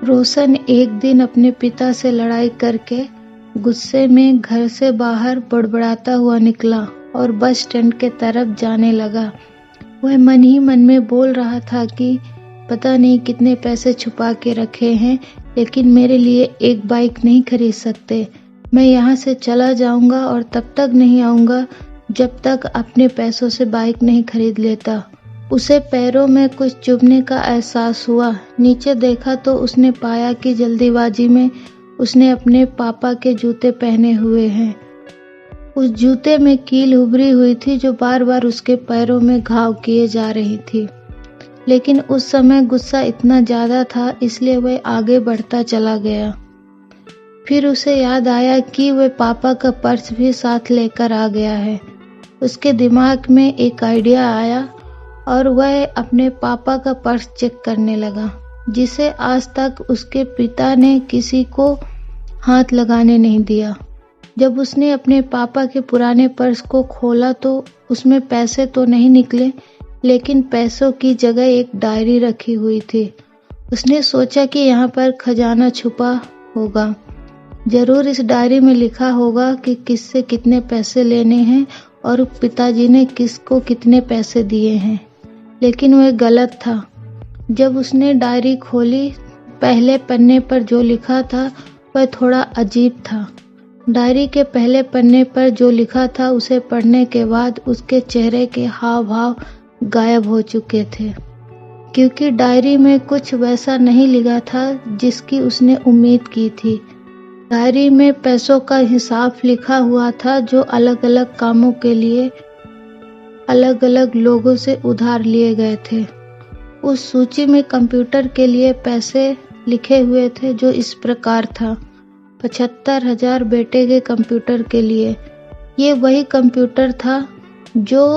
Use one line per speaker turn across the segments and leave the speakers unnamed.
रोशन एक दिन अपने पिता से लड़ाई करके गुस्से में घर से बाहर बड़बड़ाता हुआ निकला और बस स्टैंड के तरफ जाने लगा। वह मन ही मन में बोल रहा था कि पता नहीं कितने पैसे छुपा के रखे हैं, लेकिन मेरे लिए एक बाइक नहीं खरीद सकते। मैं यहाँ से चला जाऊंगा और तब तक नहीं आऊंगा जब तक अपने पैसों से बाइक नहीं खरीद लेता। उसे पैरों में कुछ चुभने का एहसास हुआ। नीचे देखा तो उसने पाया कि जल्दीबाजी में उसने अपने पापा के जूते पहने हुए हैं। उस जूते में कील उभरी हुई थी जो बार बार उसके पैरों में घाव किए जा रही थी। लेकिन उस समय गुस्सा इतना ज्यादा था, इसलिए वह आगे बढ़ता चला गया। फिर उसे याद आया कि वह पापा का पर्स भी साथ लेकर आ गया है। उसके दिमाग में एक आइडिया आया और वह अपने पापा का पर्स चेक करने लगा, जिसे आज तक उसके पिता ने किसी को हाथ लगाने नहीं दिया। जब उसने अपने पापा के पुराने पर्स को खोला तो उसमें पैसे तो नहीं निकले, लेकिन पैसों की जगह एक डायरी रखी हुई थी। उसने सोचा कि यहाँ पर खजाना छुपा होगा। जरूर इस डायरी में लिखा होगा कि किससे कितने पैसे लेने हैं और पिताजी ने किसको कितने पैसे दिए हैं। लेकिन वह गलत था। जब उसने डायरी खोली, पहले पन्ने पर जो लिखा था वह थोड़ा अजीब था। डायरी के पहले पन्ने पर जो लिखा था उसे पढ़ने के बाद उसके चेहरे के हाव भाव गायब हो चुके थे, क्योंकि डायरी में कुछ वैसा नहीं लिखा था जिसकी उसने उम्मीद की थी। डायरी में पैसों का हिसाब लिखा हुआ था जो अलग अलग कामों के लिए अलग अलग लोगों से उधार लिए गए थे। उस सूची में कंप्यूटर के लिए पैसे लिखे हुए थे जो इस प्रकार था: 75,000 बेटे के कंप्यूटर के लिए। ये वही कंप्यूटर था जो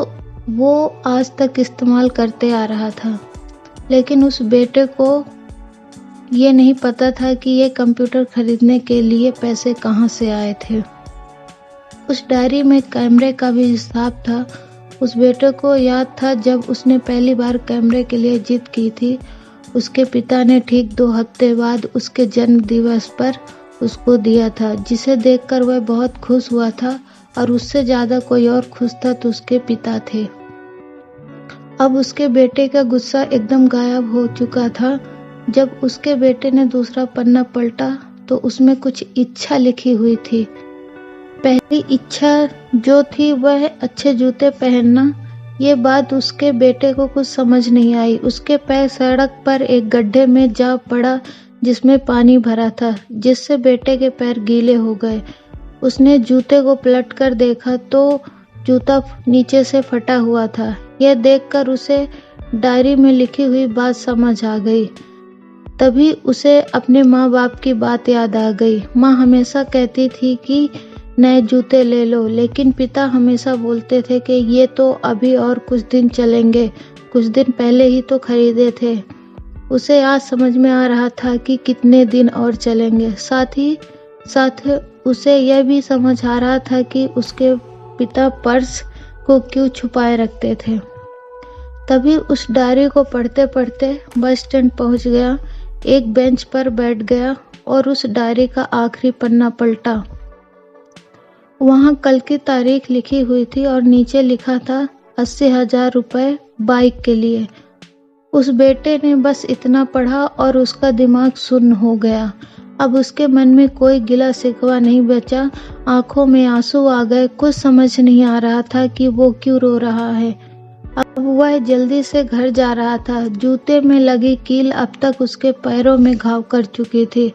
वो आज तक इस्तेमाल करते आ रहा था, लेकिन उस बेटे को ये नहीं पता था कि ये कंप्यूटर खरीदने के लिए पैसे कहाँ से आए थे। उस डायरी में कैमरे का भी हिसाब था। उस बेटे को याद था जब उसने पहली बार कैमरे के लिए जिद की थी, उसके पिता ने ठीक 2 हफ्ते बाद उसके जन्म दिवस पर उसको दिया था, जिसे देखकर वह बहुत खुश हुआ था और उससे ज्यादा कोई और खुश था तो उसके पिता थे। अब उसके बेटे का गुस्सा एकदम गायब हो चुका था। जब उसके बेटे ने दूसरा पन्ना पलटा तो उसमें कुछ इच्छा लिखी हुई थी। पहली इच्छा जो थी वह अच्छे जूते पहनना। ये बात उसके बेटे को कुछ समझ नहीं आई। उसके पैर सड़क पर एक गड्ढे में जा पड़ा जिसमें पानी भरा था, जिससे बेटे के पैर गीले हो गए। उसने जूते को पलट कर देखा तो जूता नीचे से फटा हुआ था। यह देखकर उसे डायरी में लिखी हुई बात समझ आ गई। तभी उसे अपने माँ बाप की बात याद आ गई। माँ हमेशा कहती थी कि नए जूते ले लो, लेकिन पिता हमेशा बोलते थे कि ये तो अभी और कुछ दिन चलेंगे, कुछ दिन पहले ही तो खरीदे थे। उसे आज समझ में आ रहा था कि कितने दिन और चलेंगे। साथ ही साथ उसे यह भी समझ आ रहा था कि उसके पिता पर्स को क्यों छुपाए रखते थे। तभी उस डायरी को पढ़ते पढ़ते बस स्टैंड पहुंच गया, एक बेंच पर बैठ गया और उस डायरी का आखिरी पन्ना पलटा। वहां कल की तारीख लिखी हुई थी और नीचे लिखा था 80,000 रुपए बाइक के लिए। उस बेटे ने बस इतना पढ़ा और उसका दिमाग सुन्न हो गया। अब उसके मन में कोई गिला शिकवा नहीं बचा। आंखों में आंसू आ गए। कुछ समझ नहीं आ रहा था कि वो क्यों रो रहा है। अब वह जल्दी से घर जा रहा था। जूते में लगी कील अब तक उसके पैरों में घाव कर चुकी थी।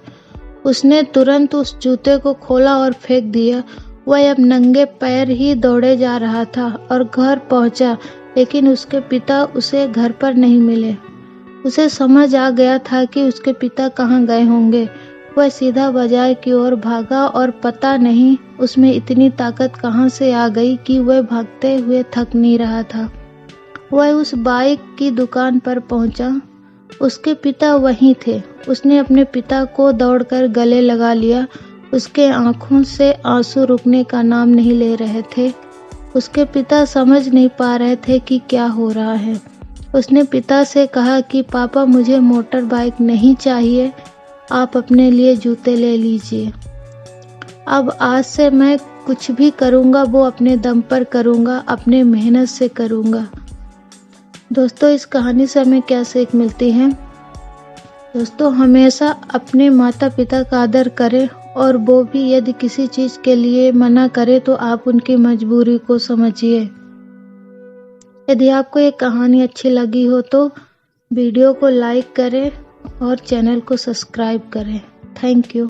उसने तुरंत उस जूते को खोला और फेंक दिया। वह अब नंगे पैर ही दौड़े जा रहा था और घर पहुंचा, लेकिन उसके पिता उसे घर पर नहीं मिले। उसे समझ आ गया था कि उसके पिता कहाँ गए होंगे। वह सीधा बाजार की ओर भागा और पता नहीं उसमें इतनी ताकत कहाँ से आ गई कि वह भागते हुए थक नहीं रहा था। वह उस बाइक की दुकान पर पहुंचा। उसके पिता वहीं थे। उसने अपने पिता को दौड़कर गले लगा लिया। उसके आंखों से आंसू रुकने का नाम नहीं ले रहे थे। उसके पिता समझ नहीं पा रहे थे कि क्या हो रहा है। उसने पिता से कहा कि पापा मुझे मोटर बाइक नहीं चाहिए, आप अपने लिए जूते ले लीजिए। अब आज से मैं कुछ भी करूँगा वो अपने दम पर करूँगा, अपने मेहनत से करूँगा। दोस्तों, इस कहानी से हमें क्या सीख मिलती है? दोस्तों, हमेशा अपने माता पिता का आदर करें, और वो भी यदि किसी चीज़ के लिए मना करे तो आप उनकी मजबूरी को समझिए। यदि आपको ये कहानी अच्छी लगी हो तो वीडियो को लाइक करें और चैनल को सब्सक्राइब करें। Thank you.